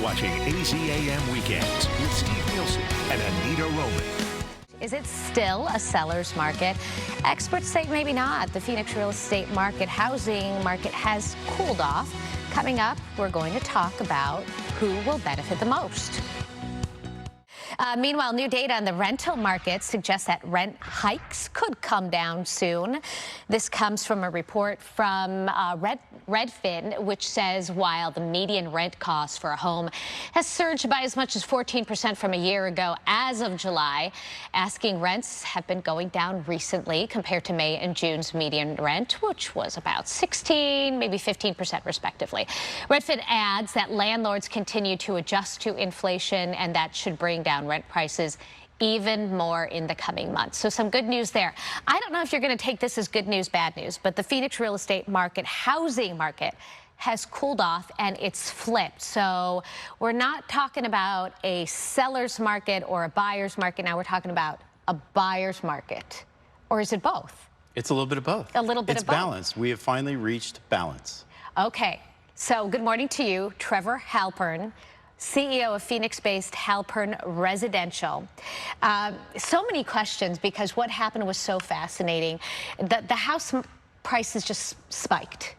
watching AZAM Weekends with Steve Nielsen and Anita Roman. Is it still a seller's market? Experts say maybe not. The Phoenix real estate market, housing market has cooled off. Coming up, we're going to talk about who will benefit the most. Meanwhile, new data on the rental market suggests that rent hikes could come down soon. This comes from a report from Redfin, which says while the median rent cost for a home has surged by as much as 14% from a year ago, as of July, asking rents have been going down recently compared to May and June's median rent, which was about 16, maybe 15% respectively. Redfin adds that landlords continue to adjust to inflation, and that should bring down rent prices even more in the coming months. So some good news there. I don't know if you're going to take this as good news, bad news, but the Phoenix real estate market, housing market, has cooled off and it's flipped. So we're not talking about a seller's market or a buyer's market. Now we're talking about a buyer's market. Or is it both? It's a little bit of both. A little bit of both. It's balance. We have finally reached balance. Okay. So good morning to you, Trevor Halpern, CEO of Phoenix-based Halpern Residential. So many questions because what happened was so fascinating. The house prices just spiked.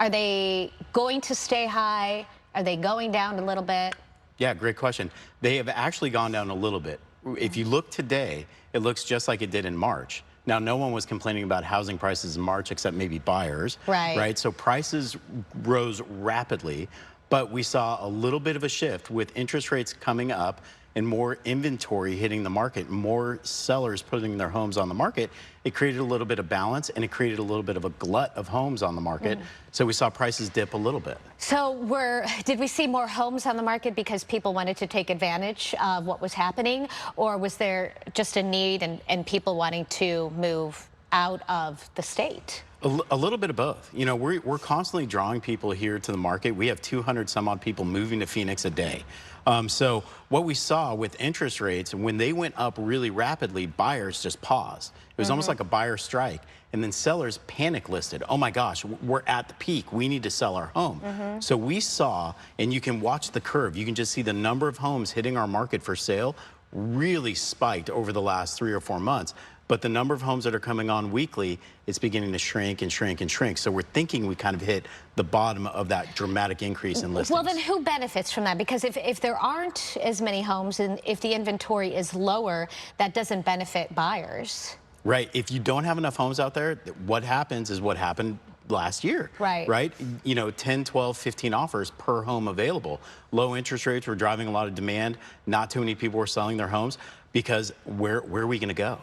Are they going to stay high? Are they going down a little bit? Yeah, great question. They have actually gone down a little bit. If you look today, it looks just like it did in March. Now, no one was complaining about housing prices in March except maybe buyers. Right? So prices rose rapidly. But we saw a little bit of a shift with interest rates coming up and more inventory hitting the market, more sellers putting their homes on the market. It created a little bit of balance and it created a little bit of a glut of homes on the market. So we saw prices dip a little bit. So did we see more homes on the market because people wanted to take advantage of what was happening? Or was there just a need and people wanting to move out of the state? A little bit of both. You know, we're constantly drawing people here to the market. We have 200 some odd people moving to Phoenix a day. So what we saw with interest rates, when they went up really rapidly, buyers just paused. It was almost like a buyer strike. And then sellers panic listed. Oh my gosh, we're at the peak. We need to sell our home. So we saw, and you can watch the curve, you can just see the number of homes hitting our market for sale really spiked over the last 3 or 4 months. But the number of homes that are coming on weekly, it's beginning to shrink and shrink and shrink. So we're thinking we kind of hit the bottom of that dramatic increase in listings. Well, then who benefits from that? Because if there aren't as many homes and if the inventory is lower, that doesn't benefit buyers. Right. If you don't have enough homes out there, what happens is what happened last year. Right? You know, 10, 12, 15 offers per home available. Low interest rates were driving a lot of demand. Not too many people were selling their homes. Because where are we going to go?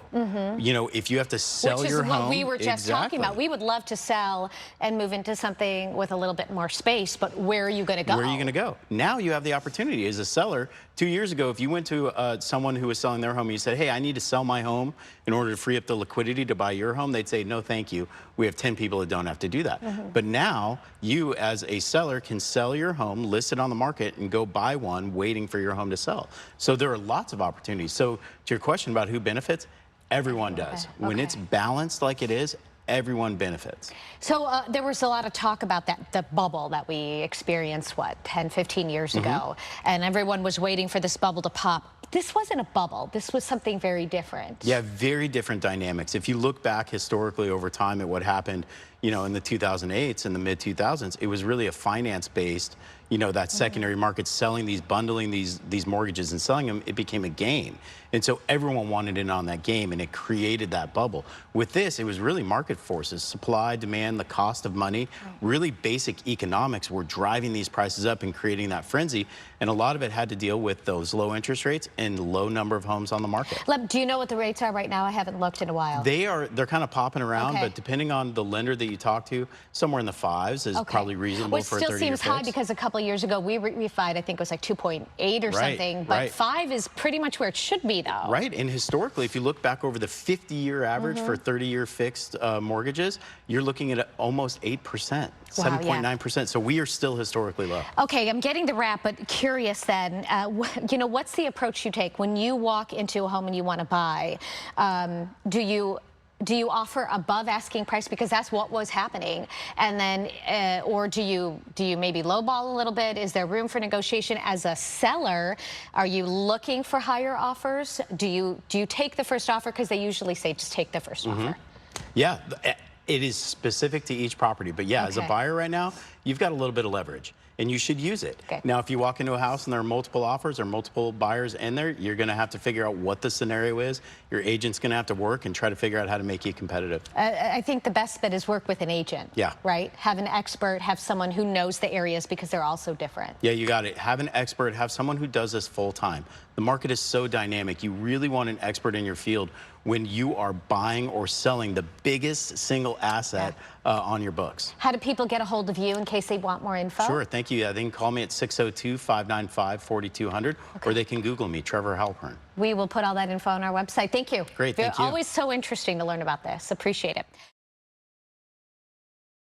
You know, if you have to sell your home. Which is what we were just talking about. We would love to sell and move into something with a little bit more space, but where are you going to go? Where are you going to go? Now you have the opportunity as a seller. 2 years ago, if you went to someone who was selling their home and you said, hey, I need to sell my home in order to free up the liquidity to buy your home, they'd say, no, thank you. We have 10 people that don't have to do that. But now you as a seller can sell your home, list it on the market, and go buy one waiting for your home to sell. So there are lots of opportunities. So to your question about who benefits, everyone does. When it's balanced like it is, everyone benefits. So there was a lot of talk about the bubble that we experienced, what, 10, 15 years ago, and everyone was waiting for this bubble to pop. This wasn't a bubble. This was something very different. Yeah, very different dynamics. If you look back historically over time at what happened, you know, in the 2008s and the mid-2000s, it was really a finance-based, you know, that secondary market selling these, bundling these mortgages and selling them, it became a game. And so everyone wanted in on that game, and it created that bubble. With this, it was really market forces, supply, demand, the cost of money, really basic economics were driving these prices up and creating that frenzy. And a lot of it had to deal with those low interest rates and low number of homes on the market. Do you know what the rates are right now? I haven't looked in a while. They're kind of popping around, but depending on the lender that you talk to, somewhere in the 5s is probably reasonable for a 30-year fix. Which still seems high because a couple of years ago we refied, I think it was like 2.8 or something, but 5 is pretty much where it should be though. Right, and historically, if you look back over the 50-year average for 30-year fixed mortgages, you're looking at almost 8%, 7.9%. So we are still historically low. Okay, I'm getting the wrap, but curious then, you know, what's the approach you take when you walk into a home and you want to buy? Do you do you offer above asking price, because that's what was happening, and then or do you maybe lowball a little bit? Is there room for negotiation? As a seller, are you looking for higher offers? Do you take the first offer, because they usually say just take the first offer? Yeah, it is specific to each property, but yeah, as a buyer right now, you've got a little bit of leverage, and you should use it. Now, if you walk into a house and there are multiple offers or multiple buyers in there, you're going to have to figure out what the scenario is. Your agent's going to have to work and try to figure out how to make you competitive. I think the best bet is work with an agent. Yeah. Right? Have an expert, have someone who knows the areas, because they're all so different. Yeah, you got it. Have an expert, have someone who does this full time. The market is so dynamic. You really want an expert in your field when you are buying or selling the biggest single asset on your books. How do people get a hold of you in case they want more info? Sure, thank you. They can call me at 602-595-4200, or they can Google me, Trevor Halpern. We will put all that info on our website. Thank you. Great, thank you. Always so interesting to learn about this. Appreciate it.